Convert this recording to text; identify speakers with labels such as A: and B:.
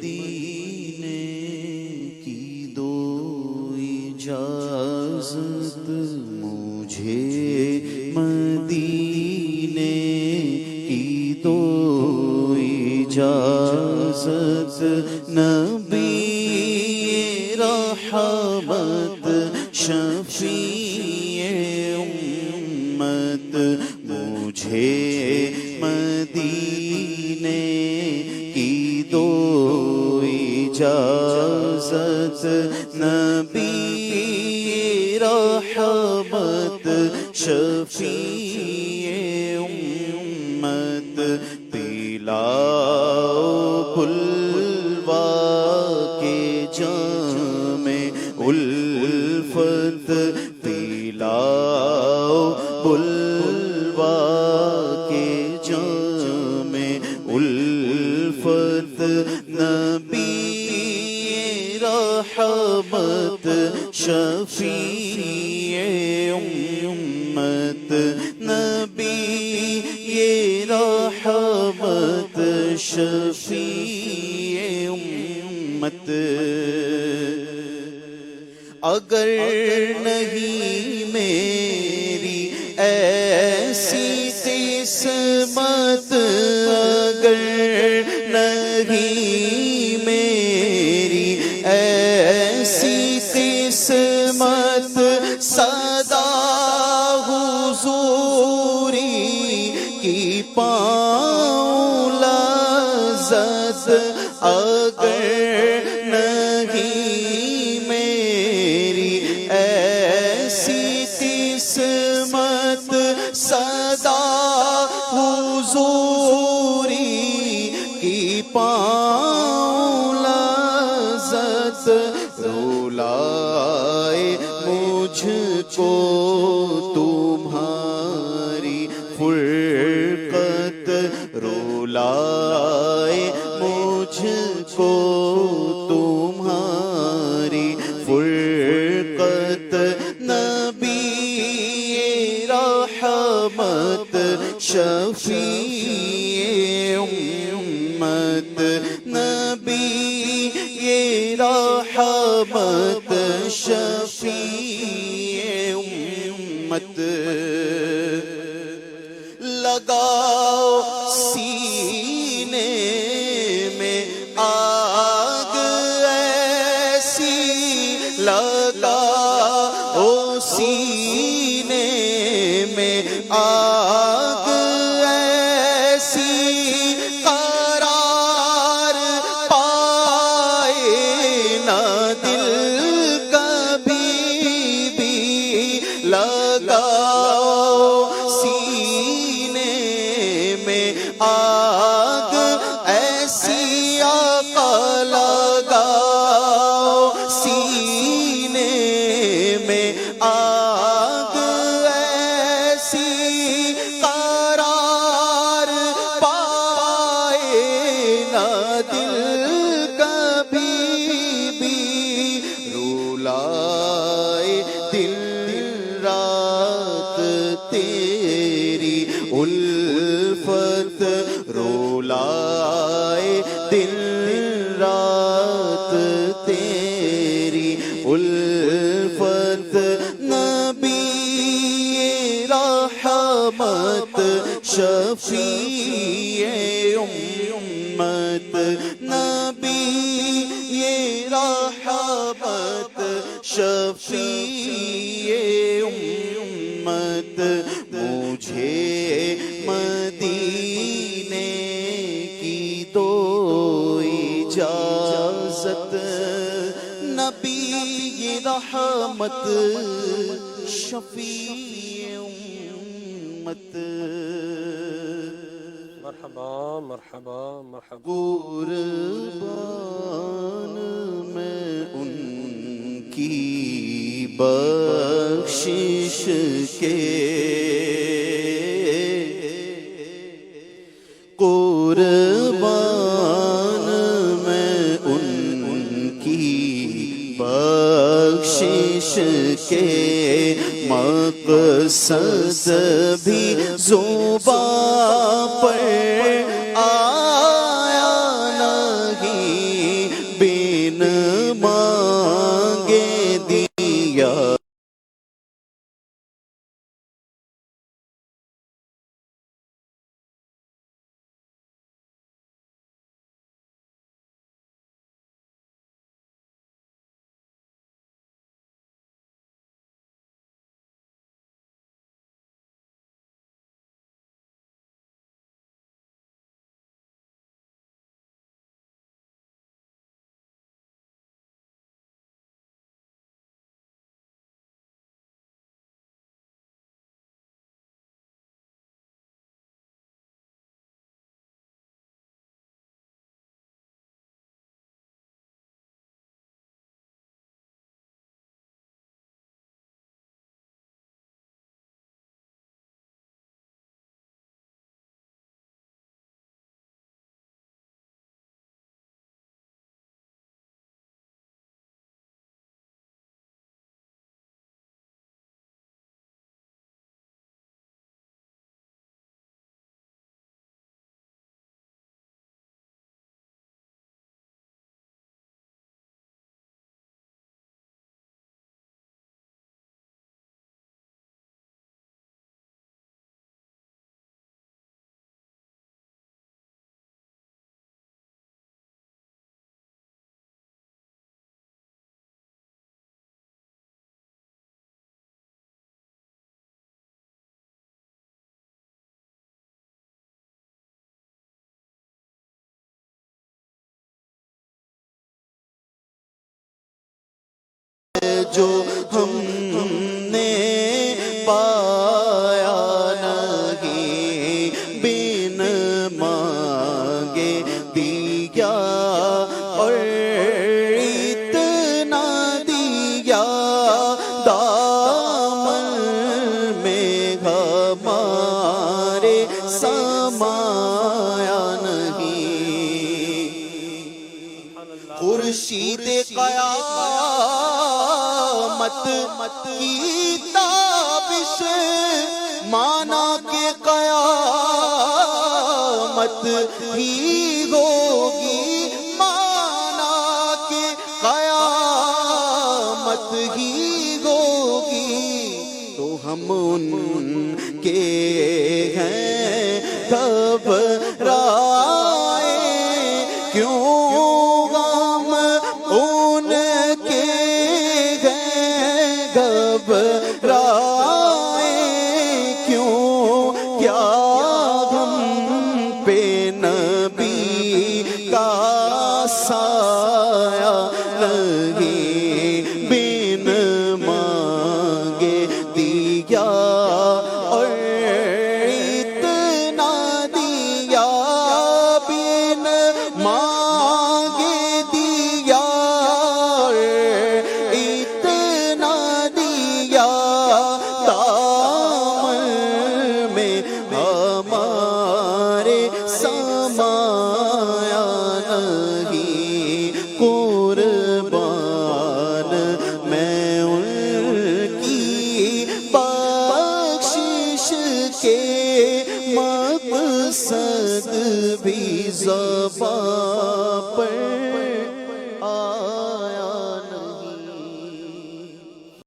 A: مدینے کی دو اجازت مجھے مدینے کی دو اجازت نبی رحمت شفیع امت مجھے مدینے کی دو اجازت نبی رحمت شفیع امت پلاؤ بلوا کے جام الفت پلاؤ بلوا کے جام الفت نبی رحمت شفیع امت نبی رحمت شفیع امت اگر نہیں میری ایسی قسمت اگر نہیں میری ایسی قسمت صدا حضوری کی پاؤں لذت اگر نہیں میری ایسی قسمت صدا حضوری کی پاؤں لذت رولائے مجھ کو تمہاری فرقت رولائے مجھ کو تمہاری فرقت نبی رحمت شفیع امت نبی رحمت شفیع امت لگاؤ سینے میں آگ ایسی لگاؤ سینے میں آگ ایسی قرار پائے نہ دل کبھی بھی لگاؤ سینے میں آگ ایسی آقا لگاؤ سینے میں آگ ایسی قرار پائے نہ دل کبھی بھی رولائے دل رات تیری الفت رولائے دل رات تیری الفت نبی رحمت شفیع امت نبی رحمت شفیع امت مجھے مدینے کی دو اجازت نبی رحمت شفیع امت
B: مرحبا مرحبا مرحبا
A: قربان میں ان کی بخشش کے قربان میں ان کی بخشش کے مقصد بھی زبان پر آیا نہیں جو ہم نے پایا نہیں، بن مانگے دیا اور اتنا دیا، دامن میں ہمارے سمایا نہیں۔ خورشید قیامت کی تابش مانا کہ قیامت ہی ہوگی، مانا کہ قیامت ہی ہوگی، تو ہم ان کے ہیں گھبرائے کیوں، غم ان کے ہیں گھبرائے کیوں، کیا ہم پہ نبی کا سایہ نہیں، بن مانگے دیا اور اتنا دیا، بن مانگے دیا اور اتنا دیا، دامن میں ہمارے سمایا نہیں۔ قربان میں ان کی بخشش کے، مقصد بھی زبان پر